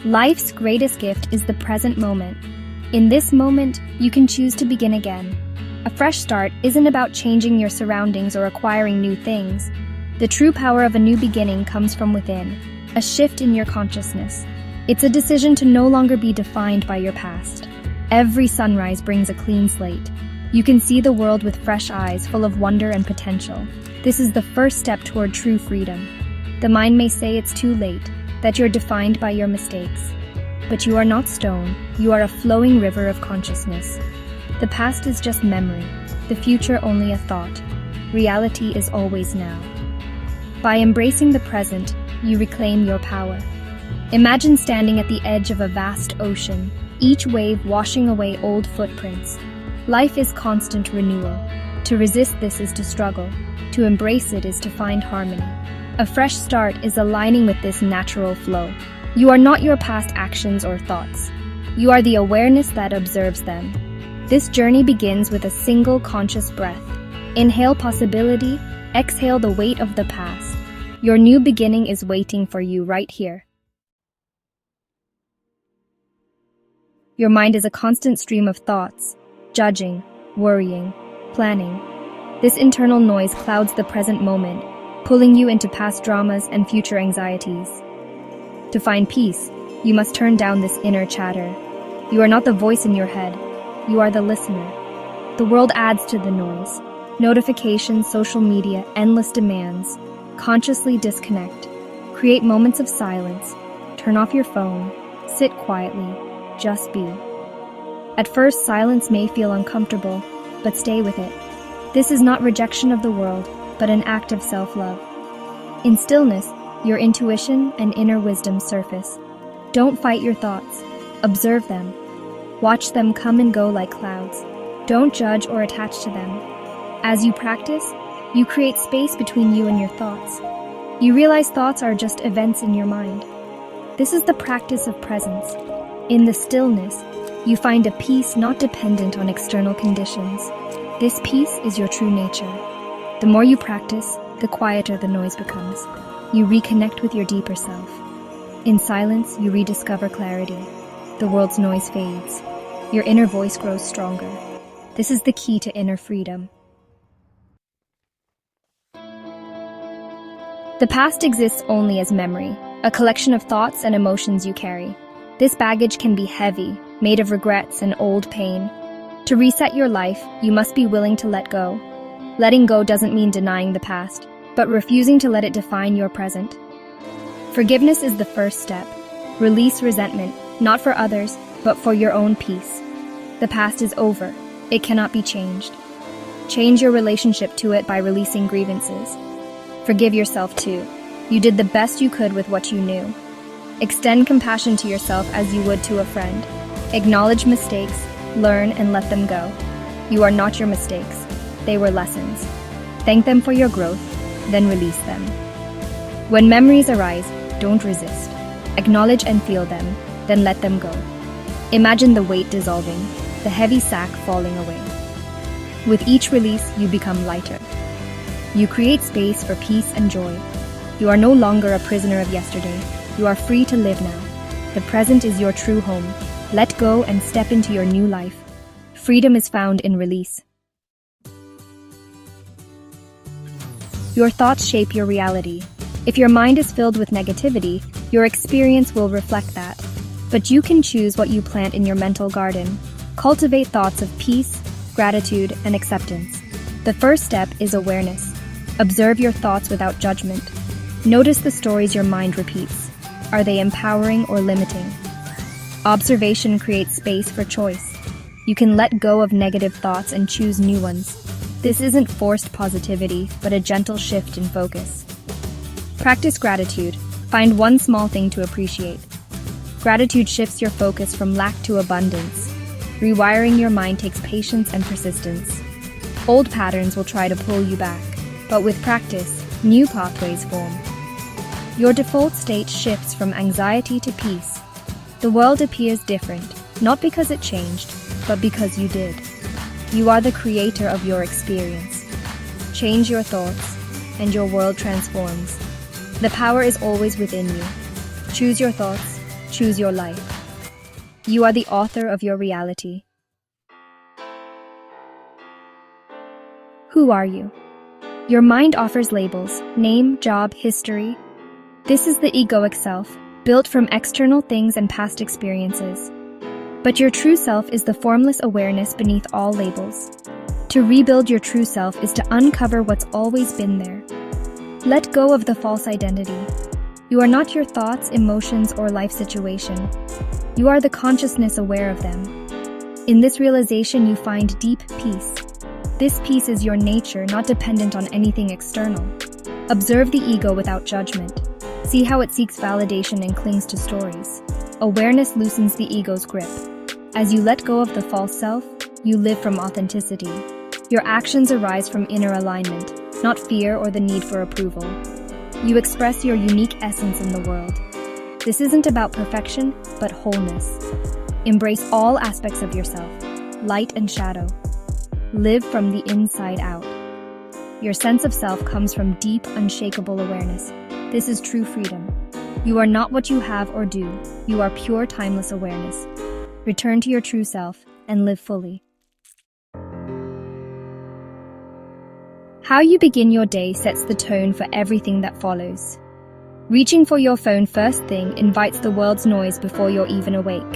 Life's greatest gift is the present moment. In this moment, you can choose to begin again. A fresh start isn't about changing your surroundings or acquiring new things. The true power of a new beginning comes from within, a shift in your consciousness. It's a decision to no longer be defined by your past. Every sunrise brings a clean slate. You can see the world with fresh eyes, full of wonder and potential. This is the first step toward true freedom. The mind may say it's too late, that you're defined by your mistakes. But you are not stone, you are a flowing river of consciousness. The past is just memory, the future only a thought. Reality is always now. By embracing the present, you reclaim your power. Imagine standing at the edge of a vast ocean, each wave washing away old footprints. Life is constant renewal. To resist this is to struggle. To embrace it is to find harmony. A fresh start is aligning with this natural flow. You are not your past actions or thoughts. You are the awareness that observes them. This journey begins with a single conscious breath. Inhale possibility, exhale the weight of the past. Your new beginning is waiting for you right here. Your mind is a constant stream of thoughts, judging, worrying, planning. This internal noise clouds the present moment, pulling you into past dramas and future anxieties. To find peace, you must turn down this inner chatter. You are not the voice in your head, you are the listener. The world adds to the noise. Notifications, social media, endless demands. Consciously disconnect. Create moments of silence. Turn off your phone. Sit quietly. Just be. At first, silence may feel uncomfortable, but stay with it. This is not rejection of the world, but an act of self-love. In stillness, your intuition and inner wisdom surface. Don't fight your thoughts. Observe them. Watch them come and go like clouds. Don't judge or attach to them. As you practice, you create space between you and your thoughts. You realize thoughts are just events in your mind. This is the practice of presence. In the stillness, you find a peace not dependent on external conditions. This peace is your true nature. The more you practice, the quieter the noise becomes. You reconnect with your deeper self. In silence, you rediscover clarity. The world's noise fades. Your inner voice grows stronger. This is the key to inner freedom. The past exists only as memory, a collection of thoughts and emotions you carry. This baggage can be heavy, made of regrets and old pain. To reset your life, you must be willing to let go. Letting go doesn't mean denying the past, but refusing to let it define your present. Forgiveness is the first step. Release resentment, not for others, but for your own peace. The past is over. It cannot be changed. Change your relationship to it by releasing grievances. Forgive yourself too. You did the best you could with what you knew. Extend compassion to yourself as you would to a friend. Acknowledge mistakes, learn, and let them go. You are not your mistakes. They were lessons. Thank them for your growth, then release them. When memories arise, don't resist. Acknowledge and feel them, then let them go. Imagine the weight dissolving, the heavy sack falling away. With each release, you become lighter. You create space for peace and joy. You are no longer a prisoner of yesterday. You are free to live now. The present is your true home. Let go and step into your new life. Freedom is found in release. Your thoughts shape your reality. If your mind is filled with negativity, your experience will reflect that. But you can choose what you plant in your mental garden. Cultivate thoughts of peace, gratitude, and acceptance. The first step is awareness. Observe your thoughts without judgment. Notice the stories your mind repeats. Are they empowering or limiting? Observation creates space for choice. You can let go of negative thoughts and choose new ones. This isn't forced positivity, but a gentle shift in focus. Practice gratitude. Find one small thing to appreciate. Gratitude shifts your focus from lack to abundance. Rewiring your mind takes patience and persistence. Old patterns will try to pull you back, but with practice, new pathways form. Your default state shifts from anxiety to peace. The world appears different, not because it changed, but because you did. You are the creator of your experience. Change your thoughts, and your world transforms. The power is always within you. Choose your thoughts, choose your life. You are the author of your reality. Who are you? Your mind offers labels: name, job, history. This is the egoic self, built from external things and past experiences. But your true self is the formless awareness beneath all labels. To rebuild your true self is to uncover what's always been there. Let go of the false identity. You are not your thoughts, emotions, or life situation. You are the consciousness aware of them. In this realization, you find deep peace. This peace is your nature, not dependent on anything external. Observe the ego without judgment. See how it seeks validation and clings to stories. Awareness loosens the ego's grip. As you let go of the false self, you live from authenticity. Your actions arise from inner alignment, not fear or the need for approval. You express your unique essence in the world. This isn't about perfection, but wholeness. Embrace all aspects of yourself, light and shadow. Live from the inside out. Your sense of self comes from deep, unshakable awareness. This is true freedom. You are not what you have or do. You are pure, timeless awareness. Return to your true self and live fully. How you begin your day sets the tone for everything that follows. Reaching for your phone first thing invites the world's noise before you're even awake.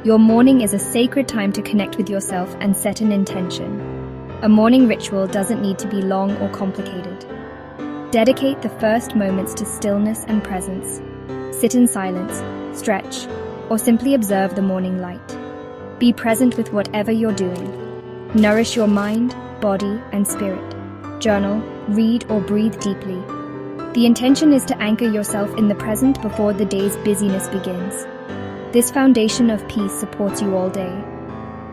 Your morning is a sacred time to connect with yourself and set an intention. A morning ritual doesn't need to be long or complicated. Dedicate the first moments to stillness and presence. Sit in silence, stretch, or simply observe the morning light. Be present with whatever you're doing. Nourish your mind, body, and spirit. Journal, read, or breathe deeply. The intention is to anchor yourself in the present before the day's busyness begins. This foundation of peace supports you all day.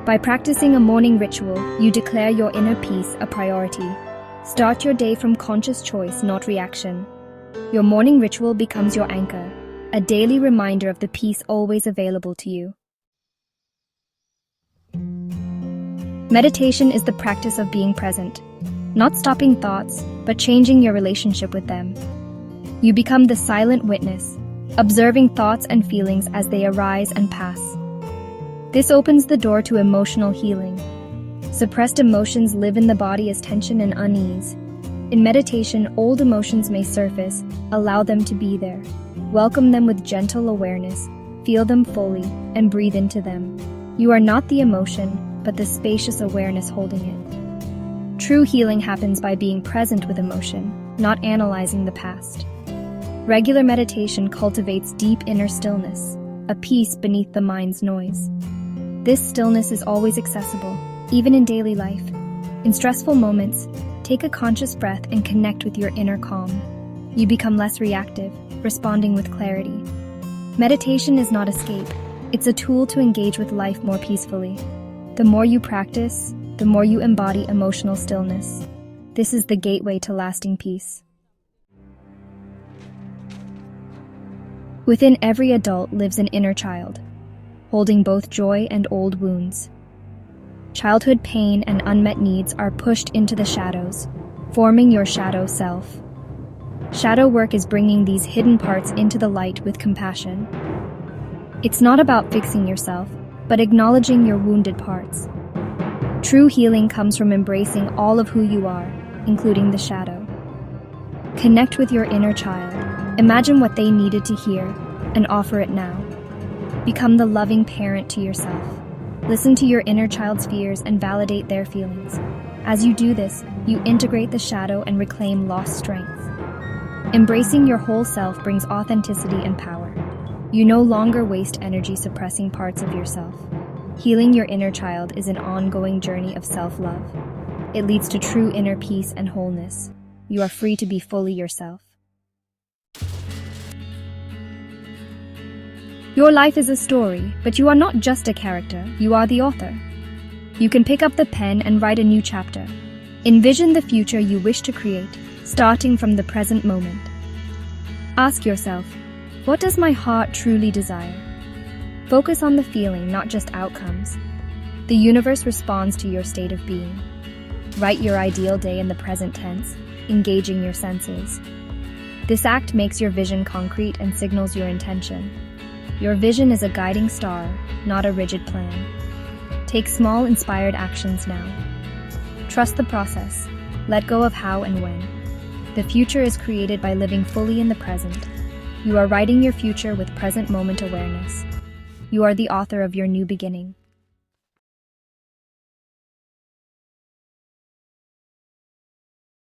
By practicing a morning ritual, you declare your inner peace a priority. Start your day from conscious choice, not reaction. Your morning ritual becomes your anchor, a daily reminder of the peace always available to you. Meditation is the practice of being present, not stopping thoughts, but changing your relationship with them. You become the silent witness, observing thoughts and feelings as they arise and pass. This opens the door to emotional healing. Suppressed emotions live in the body as tension and unease. In meditation, old emotions may surface. Allow them to be there. Welcome them with gentle awareness. Feel them fully and breathe into them. You are not the emotion, but the spacious awareness holding it. True healing happens by being present with emotion, not analyzing the past. Regular meditation cultivates deep inner stillness, a peace beneath the mind's noise. This stillness is always accessible, even in daily life. In stressful moments, take a conscious breath and connect with your inner calm. You become less reactive, responding with clarity. Meditation is not escape. It's a tool to engage with life more peacefully. The more you practice, the more you embody emotional stillness. This is the gateway to lasting peace. Within every adult lives an inner child, holding both joy and old wounds. Childhood pain and unmet needs are pushed into the shadows, forming your shadow self. Shadow work is bringing these hidden parts into the light with compassion. It's not about fixing yourself, but acknowledging your wounded parts. True healing comes from embracing all of who you are, including the shadow. Connect with your inner child. Imagine what they needed to hear and offer it now. Become the loving parent to yourself. Listen to your inner child's fears and validate their feelings. As you do this, you integrate the shadow and reclaim lost strength. Embracing your whole self brings authenticity and power. You no longer waste energy suppressing parts of yourself. Healing your inner child is an ongoing journey of self-love. It leads to true inner peace and wholeness. You are free to be fully yourself. Your life is a story, but you are not just a character, you are the author. You can pick up the pen and write a new chapter. Envision the future you wish to create, starting from the present moment. Ask yourself, what does my heart truly desire? Focus on the feeling, not just outcomes. The universe responds to your state of being. Write your ideal day in the present tense, engaging your senses. This act makes your vision concrete and signals your intention. Your vision is a guiding star, not a rigid plan. Take small, inspired actions now. Trust the process. Let go of how and when. The future is created by living fully in the present. You are writing your future with present moment awareness. You are the author of your new beginning.